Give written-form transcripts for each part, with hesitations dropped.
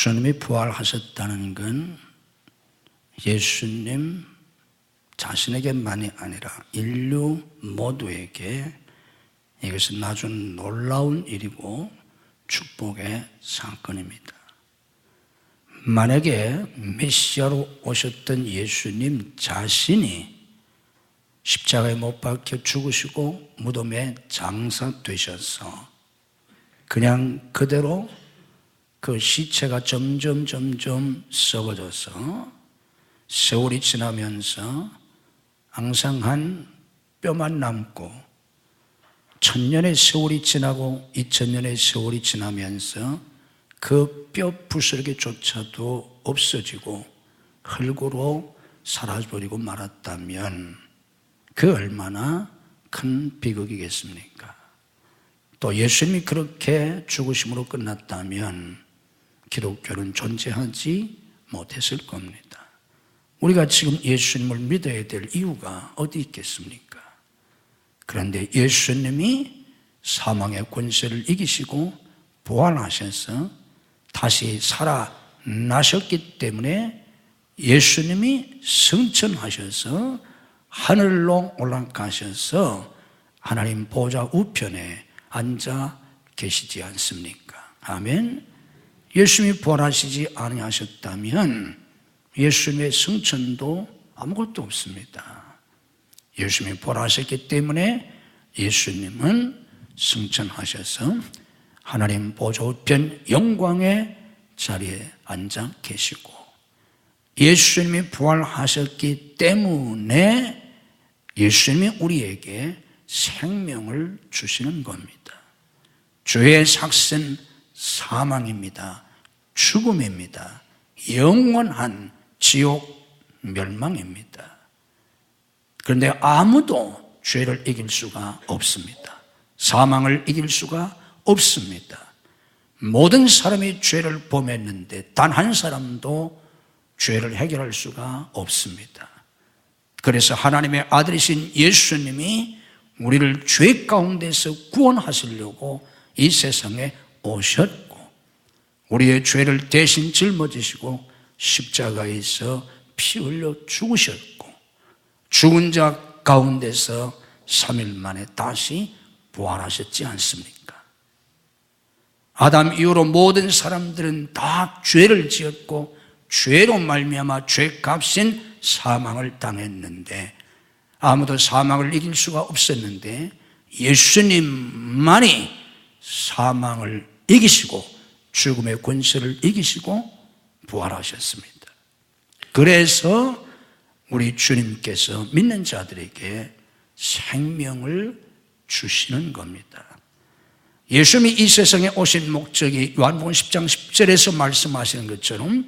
주님이 부활하셨다는 건 예수님 자신에게만이 아니라 인류 모두에게 이것은 아주 놀라운 일이고 축복의 사건입니다. 만약에 메시아로 오셨던 예수님 자신이 십자가에 못 박혀 죽으시고 무덤에 장사되셔서 그냥 그대로 그 시체가 점점 썩어져서 세월이 지나면서 앙상한 뼈만 남고 1000년의 세월이 지나고 2000년의 세월이 지나면서 그 뼈 부스러기조차도 없어지고 흙으로 사라져버리고 말았다면 그 얼마나 큰 비극이겠습니까? 또 예수님이 그렇게 죽으심으로 끝났다면 기독교는 존재하지 못했을 겁니다. 우리가 지금 예수님을 믿어야 될 이유가 어디 있겠습니까? 그런데 예수님이 사망의 권세를 이기시고 부활하셔서 다시 살아나셨기 때문에 예수님이 승천하셔서 하늘로 올라가셔서 하나님 보좌 우편에 앉아 계시지 않습니까? 아멘. 예수님이 부활하시지 아니하셨다면 예수님의 승천도 아무것도 없습니다. 예수님이 부활하셨기 때문에 예수님은 승천하셔서 하나님 보좌 우편 영광의 자리에 앉아 계시고 예수님이 부활하셨기 때문에 예수님이 우리에게 생명을 주시는 겁니다. 죄의 삭은 사망입니다. 죽음입니다. 영원한 지옥 멸망입니다. 그런데 아무도 죄를 이길 수가 없습니다. 사망을 이길 수가 없습니다. 모든 사람이 죄를 범했는데 단 한 사람도 죄를 해결할 수가 없습니다. 그래서 하나님의 아들이신 예수님이 우리를 죄 가운데서 구원하시려고 이 세상에 오셨고 우리의 죄를 대신 짊어지시고 십자가에서 피 흘려 죽으셨고 죽은 자 가운데서 3일 만에 다시 부활하셨지 않습니까? 아담 이후로 모든 사람들은 다 죄를 지었고 죄로 말미암아 죄값인 사망을 당했는데 아무도 사망을 이길 수가 없었는데 예수님만이 사망을 이기시고 죽음의 권세를 이기시고 부활하셨습니다. 그래서 우리 주님께서 믿는 자들에게 생명을 주시는 겁니다. 예수님이 이 세상에 오신 목적이 요한복음 10장 10절에서 말씀하시는 것처럼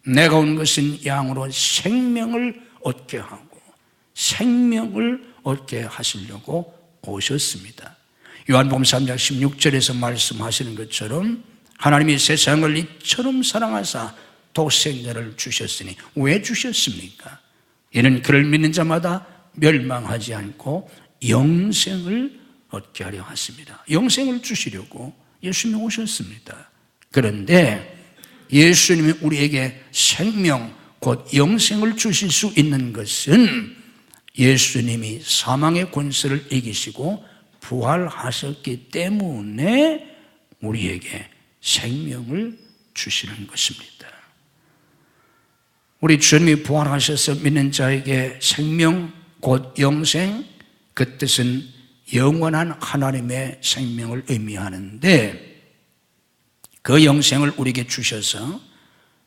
내가 온 것은 양으로 생명을 얻게 하고 생명을 얻게 하시려고 오셨습니다. 요한복음 3장 16절에서 말씀하시는 것처럼 하나님이 세상을 이처럼 사랑하사 독생자를 주셨으니 왜 주셨습니까? 이는 그를 믿는 자마다 멸망하지 않고 영생을 얻게 하려 하십니다. 영생을 주시려고 예수님이 오셨습니다. 그런데 예수님이 우리에게 생명 곧 영생을 주실 수 있는 것은 예수님이 사망의 권세를 이기시고 부활하셨기 때문에 우리에게 생명을 주시는 것입니다. 우리 주님이 부활하셔서 믿는 자에게 생명 곧 영생, 그 뜻은 영원한 하나님의 생명을 의미하는데 그 영생을 우리에게 주셔서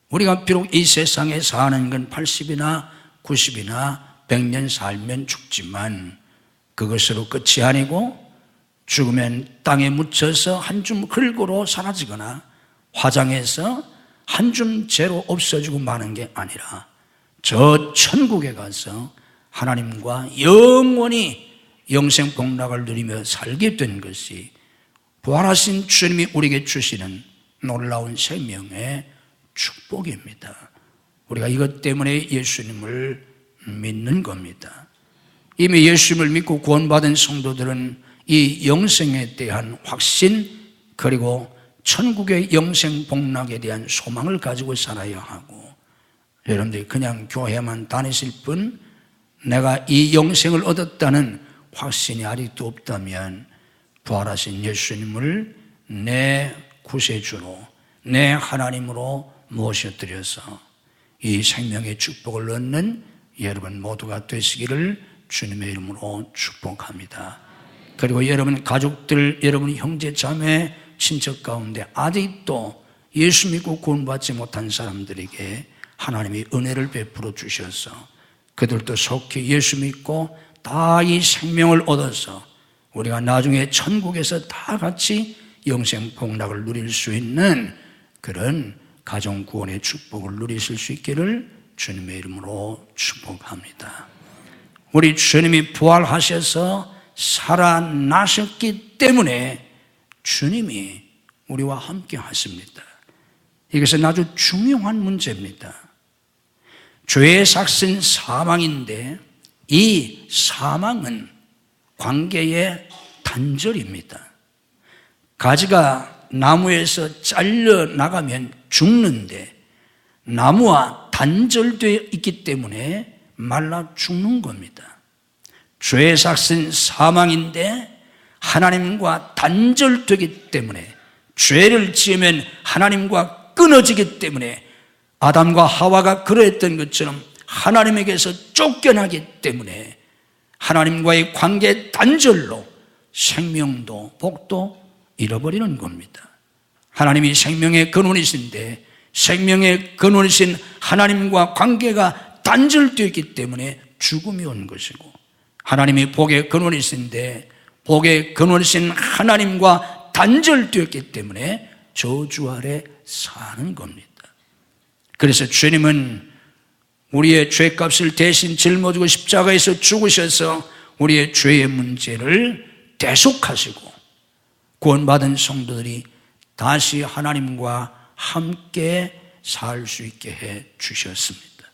우리가 비록 이 세상에 사는 건 80이나 90이나 100년 살면 죽지만 그것으로 끝이 아니고 죽으면 땅에 묻혀서 한 줌 흙으로 사라지거나 화장해서 한 줌 재로 없어지고 마는 게 아니라 저 천국에 가서 하나님과 영원히 영생 복락을 누리며 살게 된 것이 부활하신 주님이 우리에게 주시는 놀라운 생명의 축복입니다. 우리가 이것 때문에 예수님을 믿는 겁니다. 이미 예수님을 믿고 구원받은 성도들은 이 영생에 대한 확신 그리고 천국의 영생 복락에 대한 소망을 가지고 살아야 하고, 여러분들이 그냥 교회만 다니실 뿐 내가 이 영생을 얻었다는 확신이 아직도 없다면 부활하신 예수님을 내 구세주로, 내 하나님으로 모셔드려서 이 생명의 축복을 얻는 여러분 모두가 되시기를 주님의 이름으로 축복합니다. 그리고 여러분 가족들, 여러분 형제 자매 친척 가운데 아직도 예수 믿고 구원받지 못한 사람들에게 하나님이 은혜를 베풀어 주셔서 그들도 속히 예수 믿고 다 이 생명을 얻어서 우리가 나중에 천국에서 다 같이 영생 복락을 누릴 수 있는 그런 가정 구원의 축복을 누리실 수 있기를 주님의 이름으로 축복합니다. 우리 주님이 부활하셔서 살아나셨기 때문에 주님이 우리와 함께 하십니다. 이것은 아주 중요한 문제입니다. 죄의 삭은 사망인데 이 사망은 관계의 단절입니다. 가지가 나무에서 잘려 나가면 죽는데 나무와 단절되어 있기 때문에 말라 죽는 겁니다. 죄의 삭은 사망인데 하나님과 단절되기 때문에, 죄를 지으면 하나님과 끊어지기 때문에 아담과 하와가 그러했던 것처럼 하나님에게서 쫓겨나기 때문에 하나님과의 관계 단절로 생명도 복도 잃어버리는 겁니다. 하나님이 생명의 근원이신데 생명의 근원이신 하나님과 관계가 단절되어 있기 때문에 죽음이 온 것이고, 하나님이 복의 근원이신데 복의 근원이신 하나님과 단절되었기 때문에 저주 아래 사는 겁니다. 그래서 주님은 우리의 죄값을 대신 짊어지고 십자가에서 죽으셔서 우리의 죄의 문제를 대속하시고 구원받은 성도들이 다시 하나님과 함께 살 수 있게 해 주셨습니다.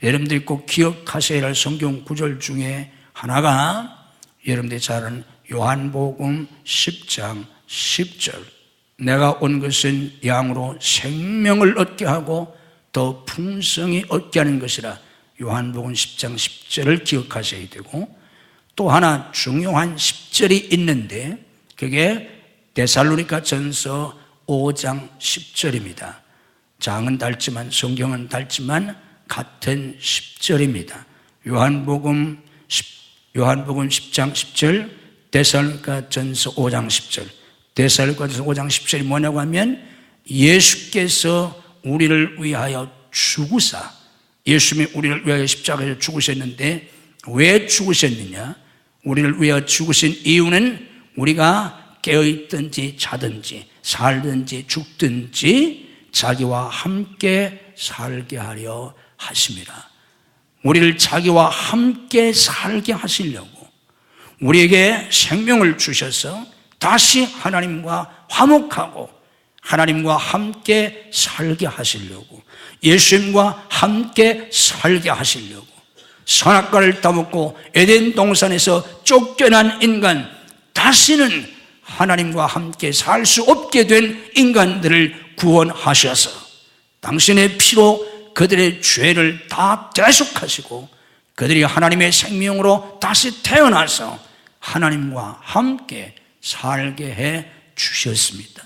여러분들이 꼭 기억하셔야 할 성경 구절 중에 하나가 여러분들이 잘 아는 요한복음 10장 10절, 내가 온 것은 양으로 생명을 얻게 하고 더 풍성히 얻게 하는 것이라. 요한복음 10장 10절을 기억하셔야 되고, 또 하나 중요한 10절이 있는데 그게 데살로니가 전서 5장 10절입니다. 장은 닳지만 성경은 닳지만 같은 10절입니다. 요한복음 10장 10절, 데살로니가 전서 5장 10절. 데살로니가 전서 5장 10절이 뭐냐고 하면 예수께서 우리를 위하여 죽으사, 예수님이 우리를 위하여 십자가에서 죽으셨는데 왜 죽으셨느냐? 우리를 위하여 죽으신 이유는 우리가 깨어있든지 자든지 살든지 죽든지 자기와 함께 살게 하려 하심이라. 우리를 자기와 함께 살게 하시려고 우리에게 생명을 주셔서 다시 하나님과 화목하고 하나님과 함께 살게 하시려고, 예수님과 함께 살게 하시려고, 선악과를 따먹고 에덴 동산에서 쫓겨난 인간, 다시는 하나님과 함께 살 수 없게 된 인간들을 구원하셔서 당신의 피로 그들의 죄를 다 대속하시고 그들이 하나님의 생명으로 다시 태어나서 하나님과 함께 살게 해 주셨습니다.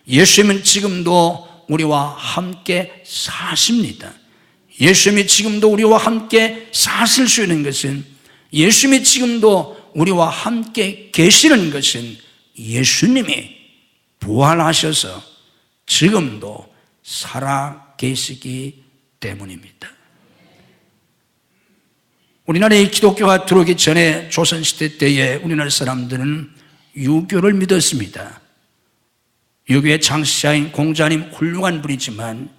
예수님은 지금도 우리와 함께 사십니다. 예수님이 지금도 우리와 함께 사실 수 있는 것은, 예수님이 지금도 우리와 함께 계시는 것은 예수님이 부활하셔서 지금도 살아 계시기 때문입니다. 우리나라에 기독교가 들어오기 전에 조선시대 때에 우리나라 사람들은 유교를 믿었습니다. 유교의 창시자인 공자님 훌륭한 분이지만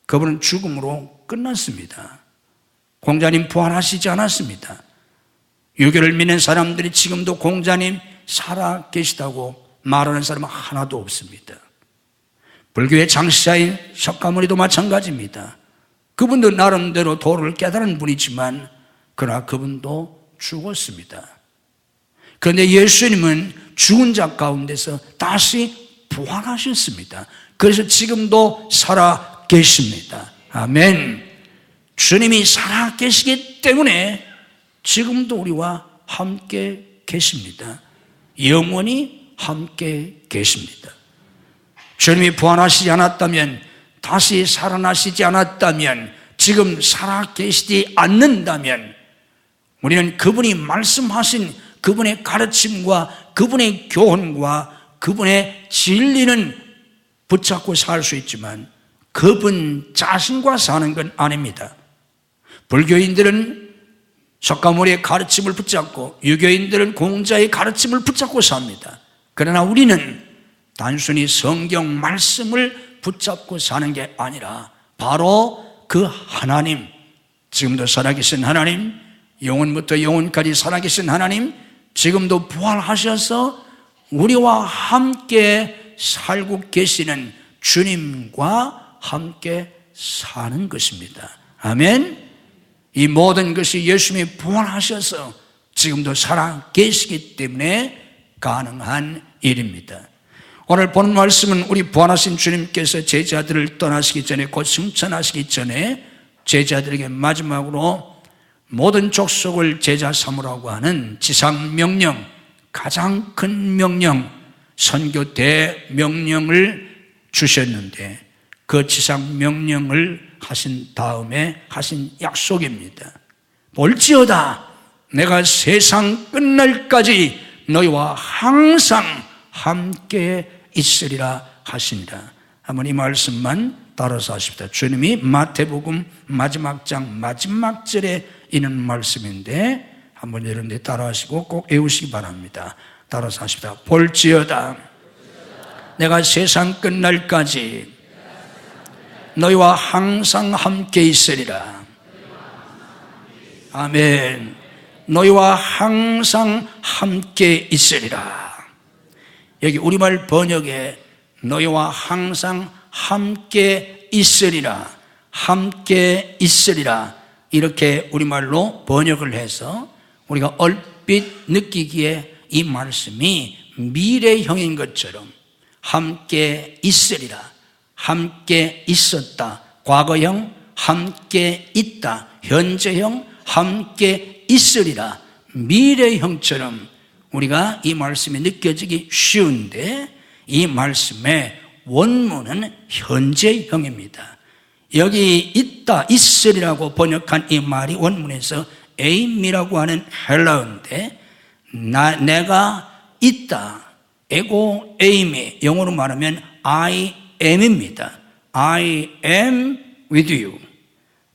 그분은 죽음으로 끝났습니다. 공자님 부활하시지 않았습니다. 유교를 믿는 사람들이 지금도 공자님 살아 계시다고 말하는 사람은 하나도 없습니다. 불교의 창시자인 석가모니도 마찬가지입니다. 그분도 나름대로 도를 깨달은 분이지만 그러나 그분도 죽었습니다. 그런데 예수님은 죽은 자 가운데서 다시 부활하셨습니다. 그래서 지금도 살아 계십니다. 아멘. 주님이 살아 계시기 때문에 지금도 우리와 함께 계십니다. 영원히 함께 계십니다. 주님이 부활하시지 않았다면, 다시 살아나시지 않았다면, 지금 살아 계시지 않는다면 우리는 그분이 말씀하신 그분의 가르침과 그분의 교훈과 그분의 진리는 붙잡고 살 수 있지만 그분 자신과 사는 건 아닙니다. 불교인들은 석가모니의 가르침을 붙잡고 유교인들은 공자의 가르침을 붙잡고 삽니다. 그러나 우리는 단순히 성경 말씀을 붙잡고 사는 게 아니라 바로 그 하나님, 지금도 살아계신 하나님, 영원부터 영원까지 살아계신 하나님, 지금도 부활하셔서 우리와 함께 살고 계시는 주님과 함께 사는 것입니다. 아멘. 이 모든 것이 예수님이 부활하셔서 지금도 살아 계시기 때문에 가능한 일입니다. 오늘 본 말씀은 우리 부활하신 주님께서 제자들을 떠나시기 전에, 곧 승천하시기 전에 제자들에게 마지막으로 모든 족속을 제자 삼으라고 하는 지상명령, 가장 큰 명령, 선교 대명령을 주셨는데 그 지상명령을 하신 다음에 하신 약속입니다. 볼지어다 내가 세상 끝날까지 너희와 항상 함께 있으리라 하시니라. 한번 이 말씀만 따라서 하십시다. 주님이 마태복음 마지막 장 마지막 절에 있는 말씀인데 한번 여러분들 따라하시고 꼭 외우시기 바랍니다. 따라서 하십시다. 볼지어다 내가 세상 끝날까지 너희와 항상 함께 있으리라. 아멘. 너희와 항상 함께 있으리라. 여기 우리말 번역에 너희와 항상 함께 있으리라, 함께 있으리라 이렇게 우리말로 번역을 해서 우리가 얼핏 느끼기에 이 말씀이 미래형인 것처럼 함께 있으리라, 함께 있었다, 과거형 함께 있다, 현재형 함께 있으리라, 미래형처럼 우리가 이 말씀이 느껴지기 쉬운데 이 말씀의 원문은 현재형입니다. 여기 있다, 있으리라고 번역한 이 말이 원문에서 에임이라고 하는 헬라어인데 내가 있다, 에고 에임이 영어로 말하면 I am입니다. I am with you.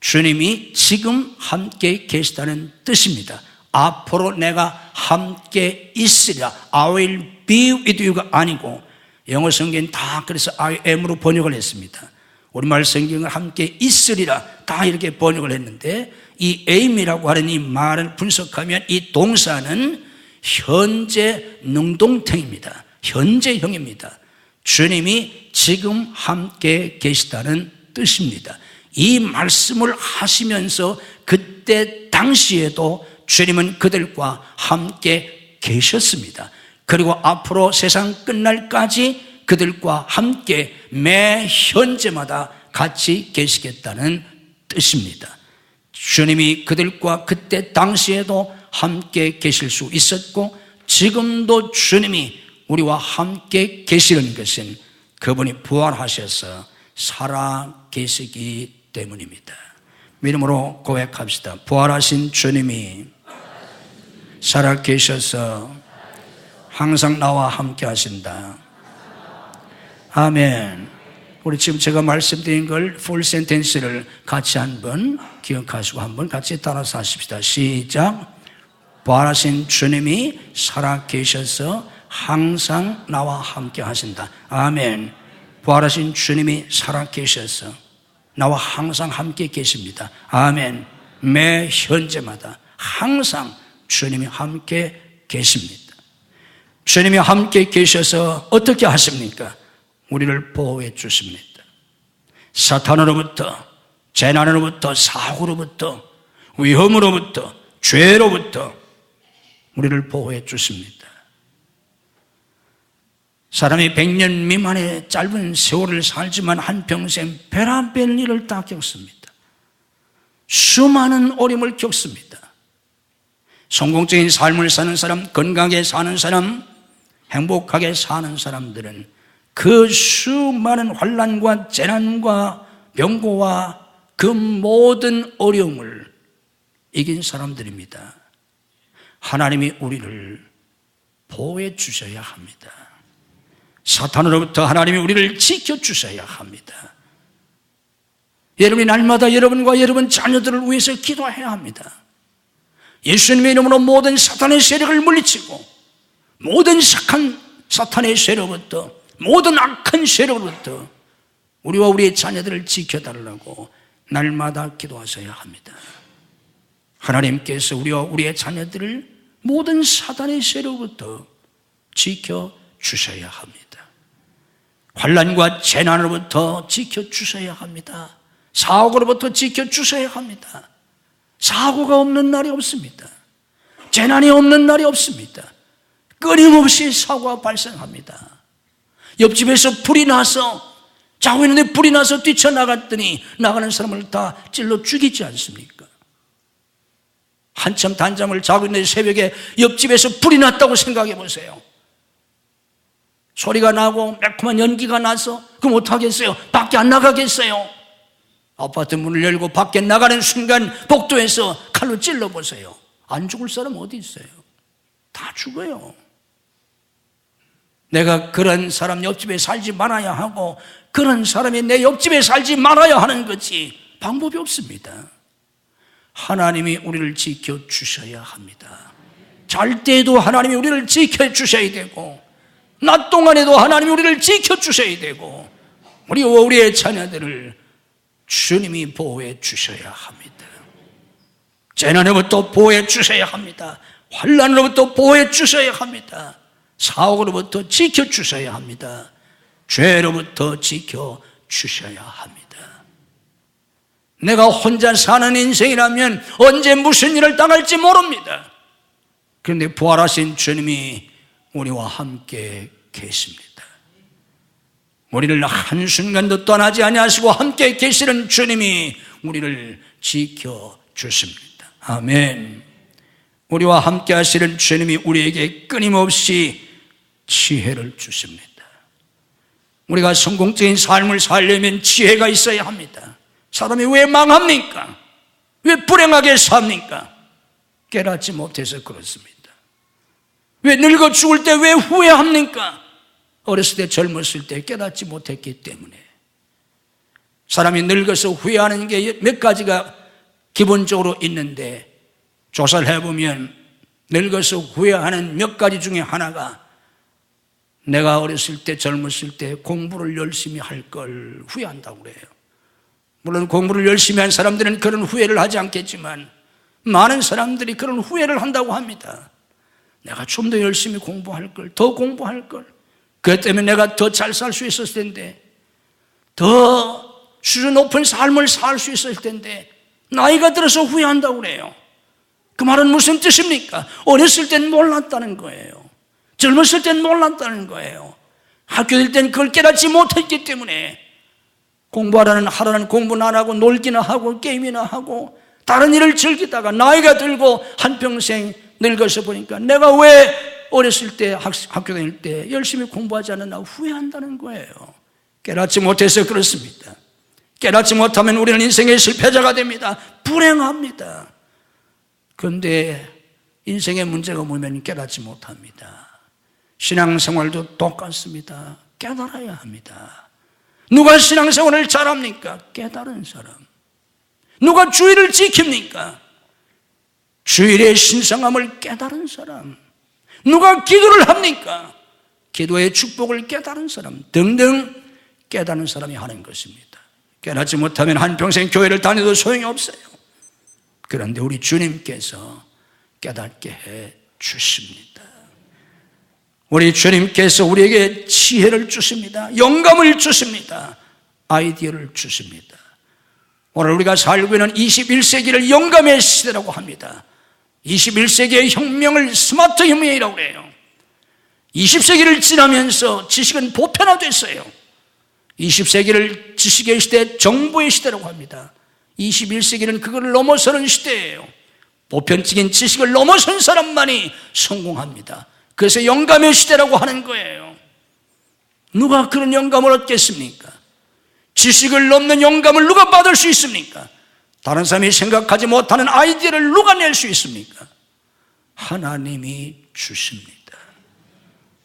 주님이 지금 함께 계시다는 뜻입니다. 앞으로 내가 함께 있으리라. I will be with you가 아니고 영어 성경은 다 그래서 I am으로 번역을 했습니다. 우리말 성경은 함께 있으리라 다 이렇게 번역을 했는데 이 am이라고 하는 이 말을 분석하면 이 동사는 현재 능동태입니다. 현재형입니다. 주님이 지금 함께 계시다는 뜻입니다. 이 말씀을 하시면서 그때 당시에도 주님은 그들과 함께 계셨습니다. 그리고 앞으로 세상 끝날까지 그들과 함께 매 현재마다 같이 계시겠다는 뜻입니다. 주님이 그들과 그때 당시에도 함께 계실 수 있었고 지금도 주님이 우리와 함께 계시는 것은 그분이 부활하셔서 살아 계시기 때문입니다. 믿음으로 고백합시다. 부활하신 주님이 살아 계셔서 항상 나와 함께 하신다. 아멘. 우리 지금 제가 말씀드린 걸 풀 센텐스를 같이 한번 기억하시고 한번 같이 따라서 하십시다. 시작. 부활하신 주님이 살아 계셔서 항상 나와 함께 하신다. 아멘. 부활하신 주님이 살아 계셔서 나와 항상 함께 계십니다. 아멘. 매 현재마다 항상 주님이 함께 계십니다. 주님이 함께 계셔서 어떻게 하십니까? 우리를 보호해 주십니다. 사탄으로부터, 재난으로부터, 사고로부터, 위험으로부터, 죄로부터 우리를 보호해 주십니다. 사람이 100년 미만의 짧은 세월을 살지만 한평생 별의별 일을 다 겪습니다. 수많은 어려움을 겪습니다. 성공적인 삶을 사는 사람, 건강하게 사는 사람, 행복하게 사는 사람들은 그 수많은 환난과 재난과 병고와 그 모든 어려움을 이긴 사람들입니다. 하나님이 우리를 보호해 주셔야 합니다. 사탄으로부터 하나님이 우리를 지켜주셔야 합니다. 여러분이 날마다 여러분과 여러분 자녀들을 위해서 기도해야 합니다. 예수님의 이름으로 모든 사탄의 세력을 물리치고 모든 악한 사탄의 세력부터 모든 악한 세력으로부터 우리와 우리의 자녀들을 지켜달라고 날마다 기도하셔야 합니다. 하나님께서 우리와 우리의 자녀들을 모든 사탄의 세력부터 지켜주셔야 합니다. 환난과 재난으로부터 지켜주셔야 합니다. 사고로부터 지켜주셔야 합니다. 사고가 없는 날이 없습니다. 재난이 없는 날이 없습니다. 끊임없이 사고가 발생합니다. 옆집에서 불이 나서 자고 있는데 불이 나서 뛰쳐나갔더니 나가는 사람을 다 찔러 죽이지 않습니까? 한참 단잠을 자고 있는데 새벽에 옆집에서 불이 났다고 생각해 보세요. 소리가 나고 매콤한 연기가 나서 그럼 어떡하겠어요? 밖에 안 나가겠어요? 아파트 문을 열고 밖에 나가는 순간 복도에서 칼로 찔러보세요. 안 죽을 사람 어디 있어요? 다 죽어요. 내가 그런 사람 옆집에 살지 말아야 하고 그런 사람이 내 옆집에 살지 말아야 하는 거지 방법이 없습니다. 하나님이 우리를 지켜주셔야 합니다. 잘 때에도 하나님이 우리를 지켜주셔야 되고 낮 동안에도 하나님이 우리를 지켜주셔야 되고 우리와 우리의 자녀들을 주님이 보호해 주셔야 합니다. 재난으로부터 보호해 주셔야 합니다. 환난으로부터 보호해 주셔야 합니다. 사옥으로부터 지켜주셔야 합니다. 죄로부터 지켜주셔야 합니다. 내가 혼자 사는 인생이라면 언제 무슨 일을 당할지 모릅니다. 그런데 부활하신 주님이 우리와 함께 계십니다. 우리를 한순간도 떠나지 아니하시고 함께 계시는 주님이 우리를 지켜주십니다. 아멘. 우리와 함께 하시는 주님이 우리에게 끊임없이 지혜를 주십니다. 우리가 성공적인 삶을 살려면 지혜가 있어야 합니다. 사람이 왜 망합니까? 왜 불행하게 삽니까? 깨닫지 못해서 그렇습니다. 왜 늙어 죽을 때 왜 후회합니까? 어렸을 때 젊었을 때 깨닫지 못했기 때문에. 사람이 늙어서 후회하는 게 몇 가지가 기본적으로 있는데 조사를 해보면 늙어서 후회하는 몇 가지 중에 하나가 내가 어렸을 때 젊었을 때 공부를 열심히 할 걸 후회한다고 그래요. 물론 공부를 열심히 한 사람들은 그런 후회를 하지 않겠지만 많은 사람들이 그런 후회를 한다고 합니다. 내가 좀 더 열심히 공부할 걸, 더 공부할 걸. 그것 때문에 내가 더 잘 살 수 있었을 텐데, 더 수준 높은 삶을 살 수 있었을 텐데 나이가 들어서 후회한다고 그래요. 그 말은 무슨 뜻입니까? 어렸을 땐 몰랐다는 거예요. 젊었을 땐 몰랐다는 거예요. 학교 다닐 땐 그걸 깨닫지 못했기 때문에 하라는 공부는 안 하고 놀기나 하고 게임이나 하고 다른 일을 즐기다가 나이가 들고 한평생 늙어서 보니까 내가 왜 어렸을 때 학교 다닐 때 열심히 공부하지 않았나 후회한다는 거예요. 깨닫지 못해서 그렇습니다. 깨닫지 못하면 우리는 인생의 실패자가 됩니다. 불행합니다. 그런데 인생의 문제가 뭐냐면 깨닫지 못합니다. 신앙생활도 똑같습니다. 깨달아야 합니다. 누가 신앙생활을 잘합니까? 깨달은 사람. 누가 주일을 지킵니까? 주일의 신성함을 깨달은 사람. 누가 기도를 합니까? 기도의 축복을 깨달은 사람 등등 깨달은 사람이 하는 것입니다. 깨닫지 못하면 한평생 교회를 다녀도 소용이 없어요. 그런데 우리 주님께서 깨닫게 해 주십니다. 우리 주님께서 우리에게 지혜를 주십니다. 영감을 주십니다. 아이디어를 주십니다. 오늘 우리가 살고 있는 21세기를 영감의 시대라고 합니다. 21세기의 혁명을 스마트 혁명이라고 해요. 20세기를 지나면서 지식은 보편화됐어요. 20세기를 지식의 시대, 정보의 시대라고 합니다. 21세기는 그걸 넘어서는 시대예요. 보편적인 지식을 넘어선 사람만이 성공합니다. 그래서 영감의 시대라고 하는 거예요. 누가 그런 영감을 얻겠습니까? 지식을 넘는 영감을 누가 받을 수 있습니까? 다른 사람이 생각하지 못하는 아이디어를 누가 낼 수 있습니까? 하나님이 주십니다.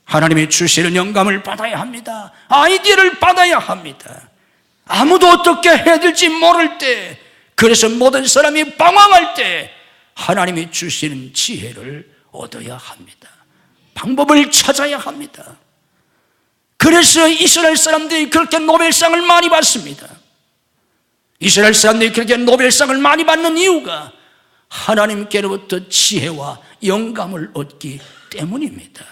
하나님이 주시는 영감을 받아야 합니다. 아이디어를 받아야 합니다. 아무도 어떻게 해야 될지 모를 때, 그래서 모든 사람이 방황할 때 하나님이 주시는 지혜를 얻어야 합니다. 방법을 찾아야 합니다. 그래서 이스라엘 사람들이 그렇게 노벨상을 많이 받습니다. 이스라엘 사람들이 그렇게 노벨상을 많이 받는 이유가 하나님께로부터 지혜와 영감을 얻기 때문입니다.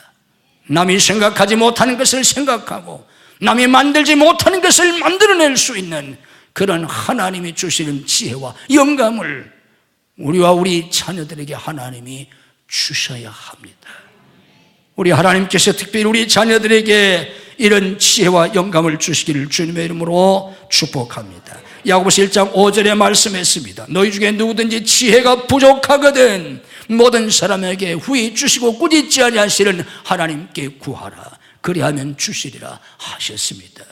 남이 생각하지 못하는 것을 생각하고 남이 만들지 못하는 것을 만들어낼 수 있는 그런 하나님이 주시는 지혜와 영감을 우리와 우리 자녀들에게 하나님이 주셔야 합니다. 우리 하나님께서 특별히 우리 자녀들에게 이런 지혜와 영감을 주시기를 주님의 이름으로 축복합니다. 야고보서 1장 5절에 말씀했습니다. 너희 중에 누구든지 지혜가 부족하거든 모든 사람에게 후히 주시고 꾸짖지 아니하시는 하나님께 구하라. 그리하면 주시리라 하셨습니다.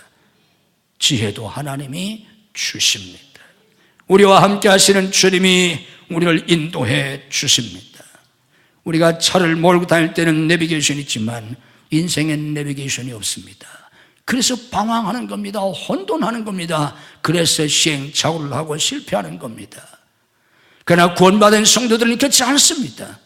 지혜도 하나님이 주십니다. 우리와 함께 하시는 주님이 우리를 인도해 주십니다. 우리가 차를 몰고 다닐 때는 내비게이션이 있지만 인생엔 내비게이션이 없습니다. 그래서 방황하는 겁니다. 혼돈하는 겁니다. 그래서 시행착오를 하고 실패하는 겁니다. 그러나 구원받은 성도들은 그렇지 않습니다.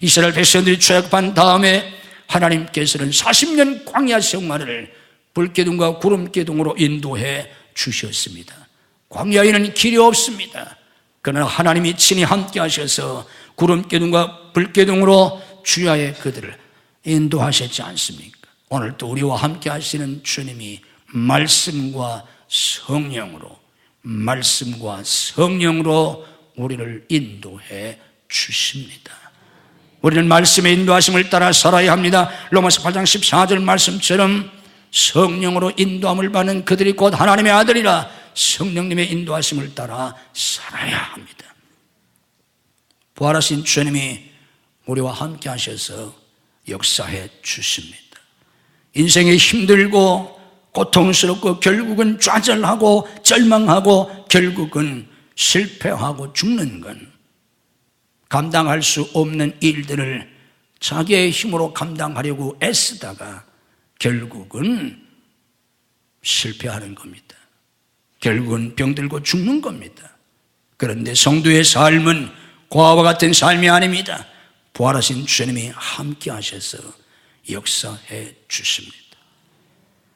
이스라엘 백성들이 출애굽한 다음에 하나님께서는 40년 광야 생활을 불기둥과 구름기둥으로 인도해 주셨습니다. 광야에는 길이 없습니다. 그러나 하나님이 친히 함께 하셔서 구름기둥과 불기둥으로 주야의 그들을 인도하셨지 않습니까? 오늘 또 우리와 함께 하시는 주님이 말씀과 성령으로 우리를 인도해 주십니다. 우리는 말씀의 인도하심을 따라 살아야 합니다. 로마서 8장 14절 말씀처럼 성령으로 인도함을 받는 그들이 곧 하나님의 아들이라 성령님의 인도하심을 따라 살아야 합니다. 부활하신 주님이 우리와 함께 하셔서 역사해 주십니다. 인생이 힘들고 고통스럽고 결국은 좌절하고 절망하고 결국은 실패하고 죽는 건 감당할 수 없는 일들을 자기의 힘으로 감당하려고 애쓰다가 결국은 실패하는 겁니다. 결국은 병들고 죽는 겁니다. 그런데 성도의 삶은 고아와 같은 삶이 아닙니다. 부활하신 주님이 함께 하셔서 역사해 주십니다.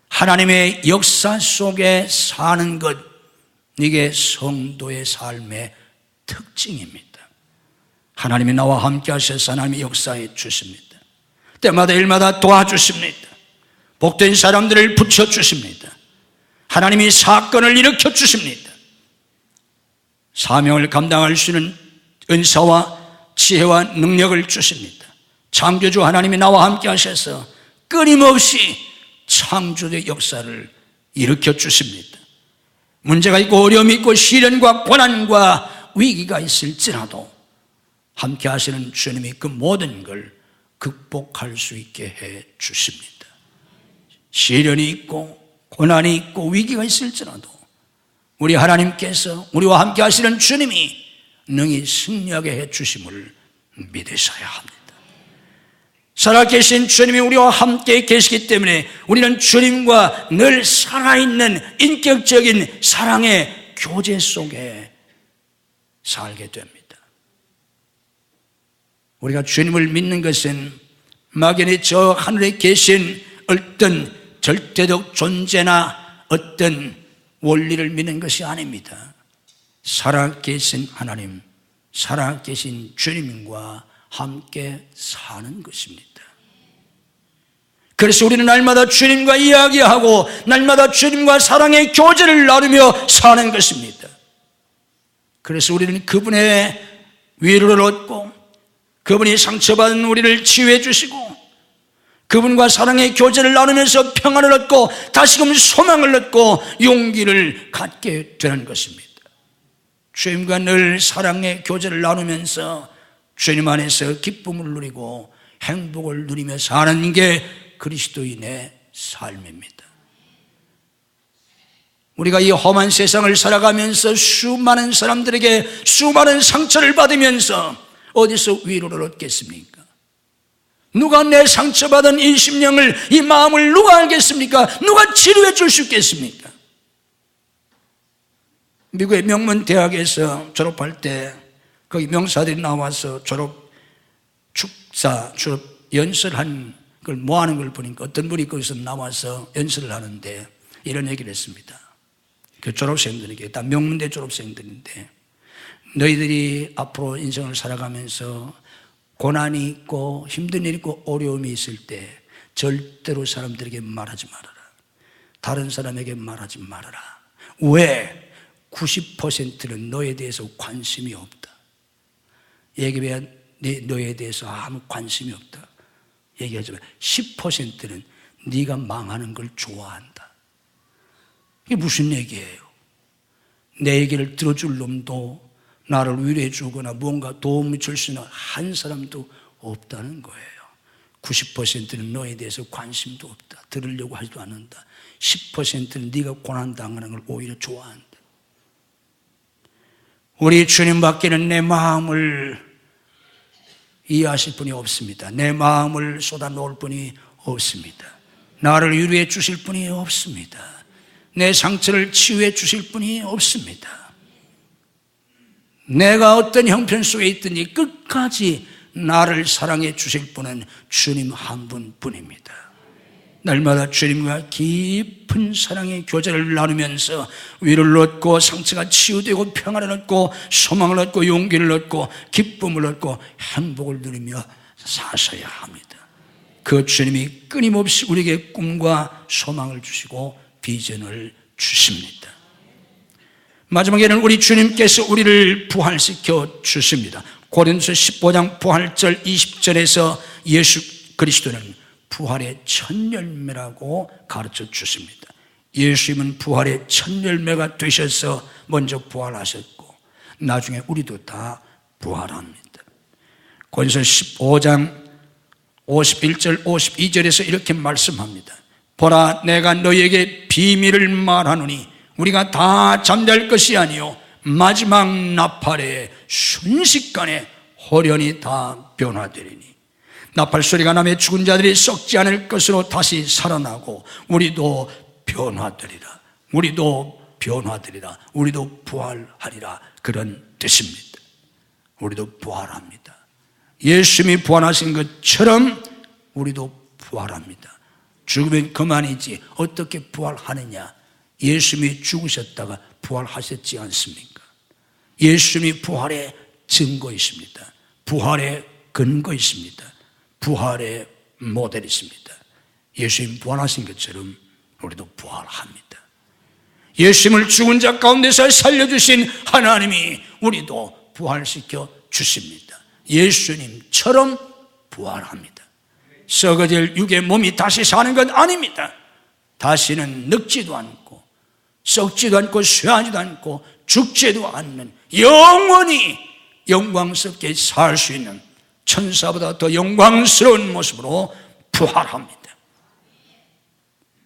하나님의 역사 속에 사는 것, 이게 성도의 삶의 특징입니다. 하나님이 나와 함께 하셔서 하나님이 역사해 주십니다. 때마다 일마다 도와주십니다. 복된 사람들을 붙여주십니다. 하나님이 사건을 일으켜 주십니다. 사명을 감당할 수 있는 은사와 지혜와 능력을 주십니다. 창조주 하나님이 나와 함께 하셔서 끊임없이 창조의 역사를 일으켜 주십니다. 문제가 있고 어려움이 있고 시련과 고난과 위기가 있을지라도 함께 하시는 주님이 그 모든 걸 극복할 수 있게 해 주십니다. 시련이 있고 고난이 있고 위기가 있을지라도 우리 하나님께서 우리와 함께 하시는 주님이 능히 승리하게 해 주심을 믿으셔야 합니다. 살아계신 주님이 우리와 함께 계시기 때문에 우리는 주님과 늘 살아있는 인격적인 사랑의 교제 속에 살게 됩니다. 우리가 주님을 믿는 것은 막연히 저 하늘에 계신 어떤 절대적 존재나 어떤 원리를 믿는 것이 아닙니다. 살아계신 하나님, 살아계신 주님과 함께 사는 것입니다. 그래서 우리는 날마다 주님과 이야기하고 날마다 주님과 사랑의 교제를 나누며 사는 것입니다. 그래서 우리는 그분의 위로를 얻고 그분이 상처받은 우리를 치유해 주시고 그분과 사랑의 교제를 나누면서 평안을 얻고 다시금 소망을 얻고 용기를 갖게 되는 것입니다. 주님과 늘 사랑의 교제를 나누면서 주님 안에서 기쁨을 누리고 행복을 누리며 사는 게 그리스도인의 삶입니다. 우리가 이 험한 세상을 살아가면서 수많은 사람들에게 수많은 상처를 받으면서 어디서 위로를 얻겠습니까? 누가 내 상처받은 이 심령을, 이 마음을 누가 알겠습니까? 누가 치료해 줄 수 있겠습니까? 미국의 명문 대학에서 졸업할 때 거기 명사들이 나와서 졸업 축사, 졸업 연설한 걸 모아는 걸 보니까 어떤 분이 거기서 나와서 연설을 하는데 이런 얘기를 했습니다. 그 졸업생들에게, 다 명문대 졸업생들인데, 너희들이 앞으로 인생을 살아가면서 고난이 있고 힘든 일이 있고 어려움이 있을 때 절대로 사람들에게 말하지 말아라. 다른 사람에게 말하지 말아라. 왜? 90%는 너에 대해서 관심이 없다. 얘기하면 너에 대해서 아무 관심이 없다. 얘기하지만 10%는 네가 망하는 걸 좋아한다. 이게 무슨 얘기예요? 내 얘기를 들어줄 놈도 나를 위로해 주거나 뭔가 도움을 줄 수 있는 한 사람도 없다는 거예요. 90%는 너에 대해서 관심도 없다. 들으려고 하지도 않는다. 10%는 네가 고난당하는 걸 오히려 좋아한다. 우리 주님 밖에는 내 마음을 이해하실 분이 없습니다. 내 마음을 쏟아놓을 분이 없습니다. 나를 위로해 주실 분이 없습니다. 내 상처를 치유해 주실 분이 없습니다. 내가 어떤 형편 속에 있든지 끝까지 나를 사랑해 주실 분은 주님 한 분뿐입니다. 날마다 주님과 깊은 사랑의 교제를 나누면서 위로를 얻고 상처가 치유되고 평안을 얻고 소망을 얻고 용기를 얻고 기쁨을 얻고 행복을 누리며 사셔야 합니다. 그 주님이 끊임없이 우리에게 꿈과 소망을 주시고 비전을 주십니다. 마지막에는 우리 주님께서 우리를 부활시켜 주십니다. 고린도서 15장 부활절 20절에서 예수 그리스도는 부활의 첫 열매라고 가르쳐 주십니다. 예수님은 부활의 첫 열매가 되셔서 먼저 부활하셨고 나중에 우리도 다 부활합니다. 고린도서 15장 51절 52절에서 이렇게 말씀합니다. 보라, 내가 너희에게 비밀을 말하노니 우리가 다 잠잘 것이 아니요 마지막 나팔에 순식간에 호련히 다 변화되리니 나팔 소리가 나며 죽은 자들이 썩지 않을 것으로 다시 살아나고 우리도 변화되리라. 우리도 변화되리라. 우리도 부활하리라. 그런 뜻입니다. 우리도 부활합니다. 예수님이 부활하신 것처럼 우리도 부활합니다. 죽으면 그만이지 어떻게 부활하느냐? 예수님이 죽으셨다가 부활하셨지 않습니까? 예수님이 부활의 증거이십니다. 부활의 근거이십니다. 부활의 모델이십니다. 예수님 부활하신 것처럼 우리도 부활합니다. 예수님을 죽은 자 가운데서 살려주신 하나님이 우리도 부활시켜 주십니다. 예수님처럼 부활합니다. 썩어질 육의 몸이 다시 사는 건 아닙니다. 다시는 늙지도 않고 썩지도 않고 쇠하지도 않고 죽지도 않는 영원히 영광스럽게 살 수 있는 천사보다 더 영광스러운 모습으로 부활합니다.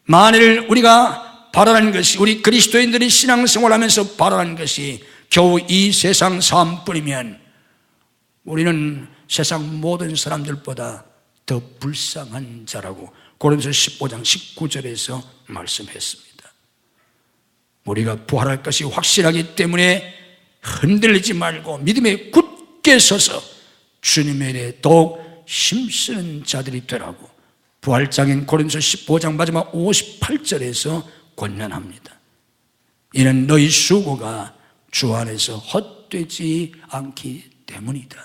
만일 우리가 바라는 것이, 우리 그리스도인들이 신앙생활하면서 바라는 것이 겨우 이 세상 삶뿐이면 우리는 세상 모든 사람들보다 더 불쌍한 자라고 고린도서 15장 19절에서 말씀했습니다. 우리가 부활할 것이 확실하기 때문에 흔들리지 말고 믿음에 굳게 서서 주님에 대해 더욱 힘쓰는 자들이 되라고 부활장인 고린도서 15장 마지막 58절에서 권면합니다. 이는 너희 수고가 주 안에서 헛되지 않기 때문이다.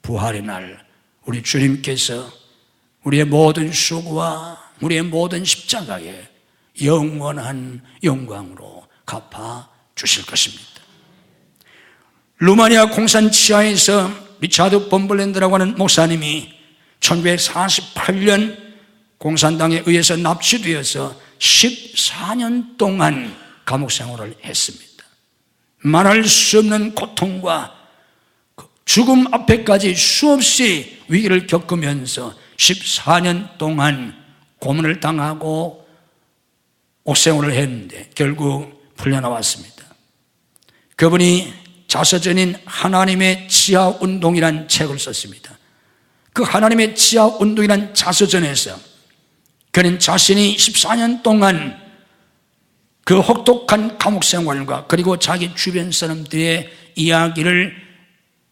부활의 날 우리 주님께서 우리의 모든 수고와 우리의 모든 십자가에 영원한 영광으로 갚아 주실 것입니다. 루마니아 공산 치하에서 리차드 본블랜드라고 하는 목사님이 1948년 공산당에 의해서 납치되어서 14년 동안 감옥 생활을 했습니다. 말할 수 없는 고통과 죽음 앞에까지 수없이 위기를 겪으면서 14년 동안 고문을 당하고 옥생활을 했는데 결국 풀려나왔습니다. 그분이 자서전인 하나님의 지하운동이라는 책을 썼습니다. 그 하나님의 지하운동이라는 자서전에서 그는 자신이 14년 동안 그 혹독한 감옥 생활과 그리고 자기 주변 사람들의 이야기를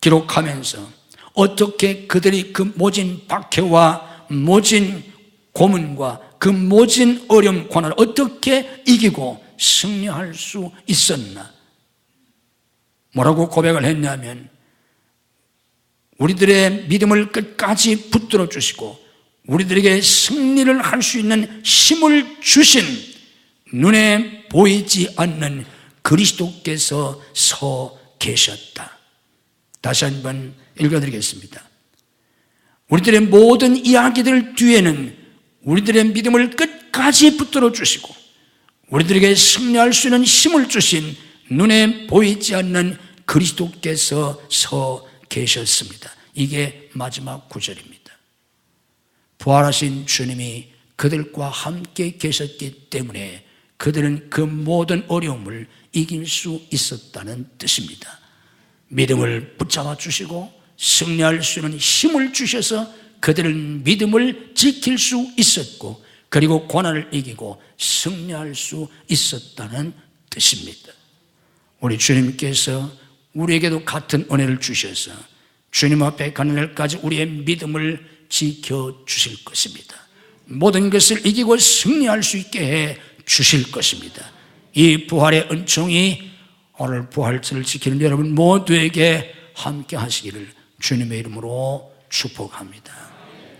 기록하면서 어떻게 그들이 그 모진 박해와 모진 고문과 그 모진 어려움, 고난을 어떻게 이기고 승리할 수 있었나, 뭐라고 고백을 했냐면, 우리들의 믿음을 끝까지 붙들어 주시고 우리들에게 승리를 할 수 있는 힘을 주신 눈에 보이지 않는 그리스도께서 서 계셨다. 다시 한번 읽어드리겠습니다. 우리들의 모든 이야기들 뒤에는 우리들의 믿음을 끝까지 붙들어 주시고 우리들에게 승리할 수 있는 힘을 주신 눈에 보이지 않는 그리스도께서 서 계셨습니다. 이게 마지막 구절입니다. 부활하신 주님이 그들과 함께 계셨기 때문에 그들은 그 모든 어려움을 이길 수 있었다는 뜻입니다. 믿음을 붙잡아 주시고 승리할 수 있는 힘을 주셔서 그들은 믿음을 지킬 수 있었고 그리고 고난을 이기고 승리할 수 있었다는 뜻입니다. 우리 주님께서 우리에게도 같은 은혜를 주셔서 주님 앞에 가는 날까지 우리의 믿음을 지켜주실 것입니다. 모든 것을 이기고 승리할 수 있게 해 주실 것입니다. 이 부활의 은총이 오늘 부활절을 지키는 여러분 모두에게 함께 하시기를 주님의 이름으로 축복합니다.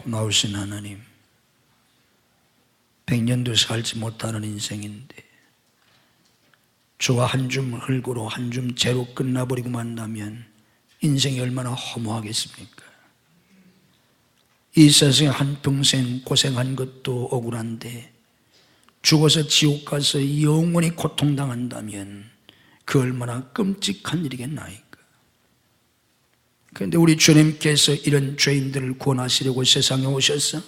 고마우신 하나님, 100년도 살지 못하는 인생인데 주가 한 줌 흙으로 한 줌 재로 끝나버리고 만나면 인생이 얼마나 허무하겠습니까? 이 세상에 한평생 고생한 것도 억울한데 죽어서 지옥 가서 영원히 고통당한다면 그 얼마나 끔찍한 일이겠나이까. 그런데 우리 주님께서 이런 죄인들을 구원하시려고 세상에 오셔서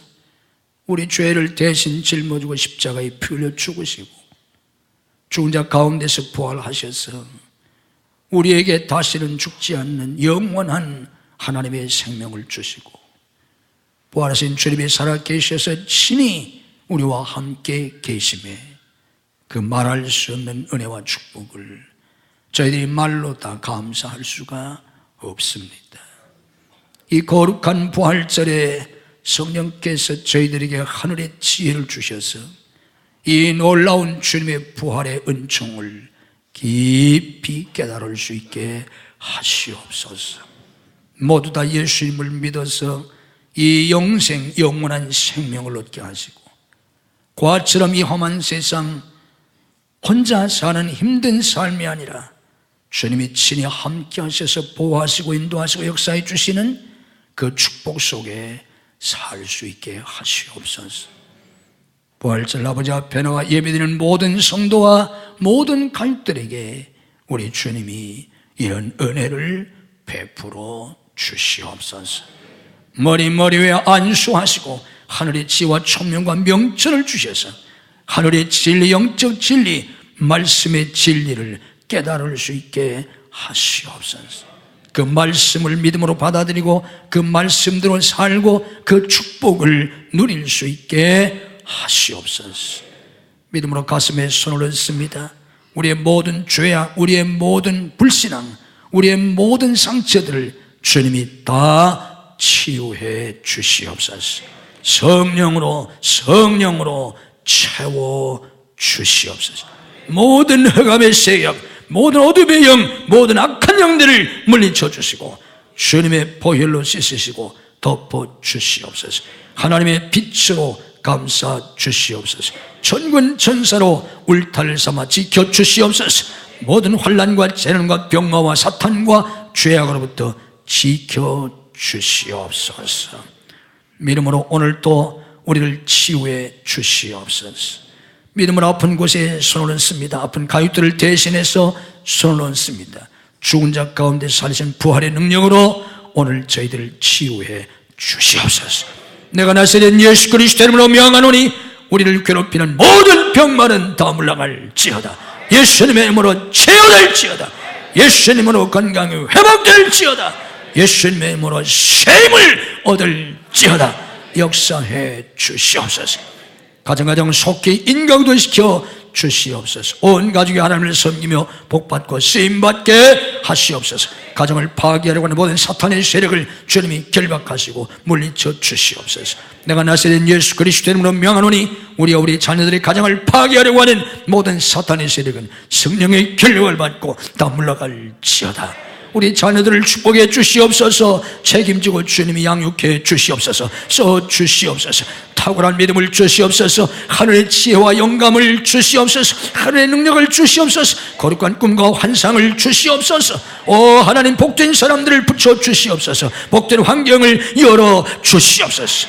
우리 죄를 대신 짊어지고 십자가에 피 흘려 죽으시고 죽은 자 가운데서 부활하셔서 우리에게 다시는 죽지 않는 영원한 하나님의 생명을 주시고 부활하신 주님이 살아계셔서 친히 우리와 함께 계심에 그 말할 수 없는 은혜와 축복을 저희들이 말로 다 감사할 수가 없습니다. 이 거룩한 부활절에 성령께서 저희들에게 하늘의 지혜를 주셔서 이 놀라운 주님의 부활의 은총을 깊이 깨달을 수 있게 하시옵소서. 모두 다 예수님을 믿어서 이 영생, 영원한 생명을 얻게 하시고 과처럼 이 험한 세상 혼자 사는 힘든 삶이 아니라 주님이 친히 함께 하셔서 보호하시고 인도하시고 역사해 주시는 그 축복 속에 살 수 있게 하시옵소서. 부활절 아버지 앞에 나와 예배드리는 모든 성도와 모든 가족들에게 우리 주님이 이런 은혜를 베풀어 주시옵소서. 머리 위에 안수하시고 하늘의 지혜와 총명과 명철을 주셔서 하늘의 진리, 영적 진리, 말씀의 진리를 깨달을 수 있게 하시옵소서. 그 말씀을 믿음으로 받아들이고 그 말씀대로 살고 그 축복을 누릴 수 있게 하시옵소서. 믿음으로 가슴에 손을 얹습니다. 우리의 모든 죄악, 우리의 모든 불신앙, 우리의 모든 상처들을 주님이 다 치유해 주시옵소서. 성령으로 채워 주시옵소서. 모든 흑암의 세력, 모든 어둠의 영, 모든 악한 영들을 물리쳐 주시고 주님의 보혈로 씻으시고 덮어 주시옵소서. 하나님의 빛으로 감싸 주시옵소서. 천군 천사로 울타리를 삼아 지켜 주시옵소서. 모든 환난과 재난과 병마와 사탄과 죄악으로부터 지켜 주시옵소서. 믿음으로 오늘도 우리를 치유해 주시옵소서. 믿음으로 아픈 곳에 손을 얹습니다. 아픈 가족들을 대신해서 손을 얹습니다. 죽은 자 가운데 살리신 부활의 능력으로 오늘 저희들을 치유해 주시옵소서. 내가 나사렛 예수 그리스도 이름으로 명하노니 우리를 괴롭히는 모든 병만은 다 물러갈지어다. 예수님의 이름으로 치유될지어다. 예수님으로 건강이 회복될지어다. 예수님의 이름으로 셈을 얻을지어다. 역사해 주시옵소서. 가정가정 속히 인격도시켜 주시옵소서. 온 가족이 하나님을 섬기며 복받고 쓰임받게 하시옵소서. 가정을 파괴하려고 하는 모든 사탄의 세력을 주님이 결박하시고 물리쳐 주시옵소서. 내가 나사렛 예수 그리스도 이름으로 명하노니 우리와 우리 자녀들의 가정을 파괴하려고 하는 모든 사탄의 세력은 성령의 결박을 받고 다 물러갈지어다. 우리 자녀들을 축복해 주시옵소서. 책임지고 주님이 양육해 주시옵소서. 써 주시옵소서. 탁월한 믿음을 주시옵소서. 하늘의 지혜와 영감을 주시옵소서. 하늘의 능력을 주시옵소서. 거룩한 꿈과 환상을 주시옵소서. 오 하나님, 복된 사람들을 붙여 주시옵소서. 복된 환경을 열어 주시옵소서.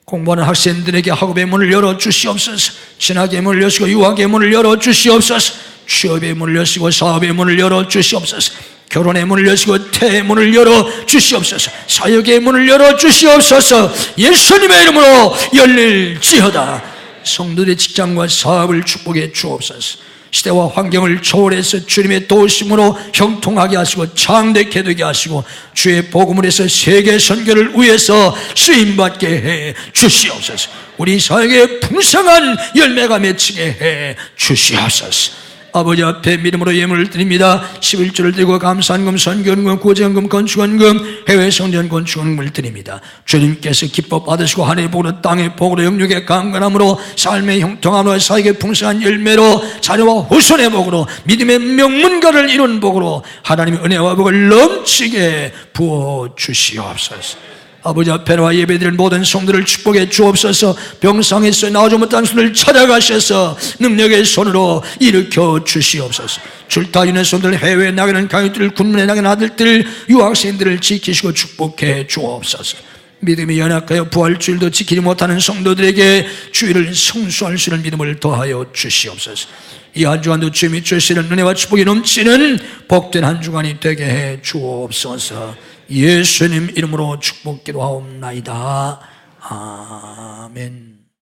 공부하는 학생들에게 학업의 문을 열어 주시옵소서. 신학의 문을 여시고 유학의 문을 열어 주시옵소서. 취업의 문을 여시고 사업의 문을 열어 주시옵소서. 결혼의 문을 여시고 태의 문을 열어 주시옵소서. 사역의 문을 열어 주시옵소서. 예수님의 이름으로 열릴지어다. 성도들의 직장과 사업을 축복해 주옵소서. 시대와 환경을 초월해서 주님의 도우심으로 형통하게 하시고 창대케 되게 하시고 주의 복음을 해서 세계 선교를 위해서 쓰임받게 해 주시옵소서. 우리 사역에 풍성한 열매가 맺히게 해 주시옵소서. 아버지 앞에 믿음으로 예물을 드립니다. 11조를 드리고 감사한금, 선교헌금, 구제헌금, 건축헌금, 해외 성전 건축헌금을 드립니다. 주님께서 기뻐 받으시고 하늘의 복으로 땅의 복으로 영육의 강건함으로 삶의 형통함으로 사역의 풍성한 열매로 자녀와 후손의 복으로 믿음의 명문가를 이룬 복으로 하나님의 은혜와 복을 넘치게 부어주시옵소서. 아버지 앞에 나와 예배드린 모든 성도를 축복해 주옵소서. 병상에서 나오지 못한 손을 찾아가셔서 능력의 손으로 일으켜 주시옵소서. 줄타이는 손들, 해외에 나가는 가족들, 군문에 나가는 아들들, 유학생들을 지키시고 축복해 주옵소서. 믿음이 연약하여 부활주일도 지키지 못하는 성도들에게 주일을 성수할 수 있는 믿음을 더하여 주시옵소서. 이 한 주간도 주님이 주시는 은혜와 축복이 넘치는 복된 한 주간이 되게 해 주옵소서. 예수님 이름으로 축복기도하옵나이다. 아멘.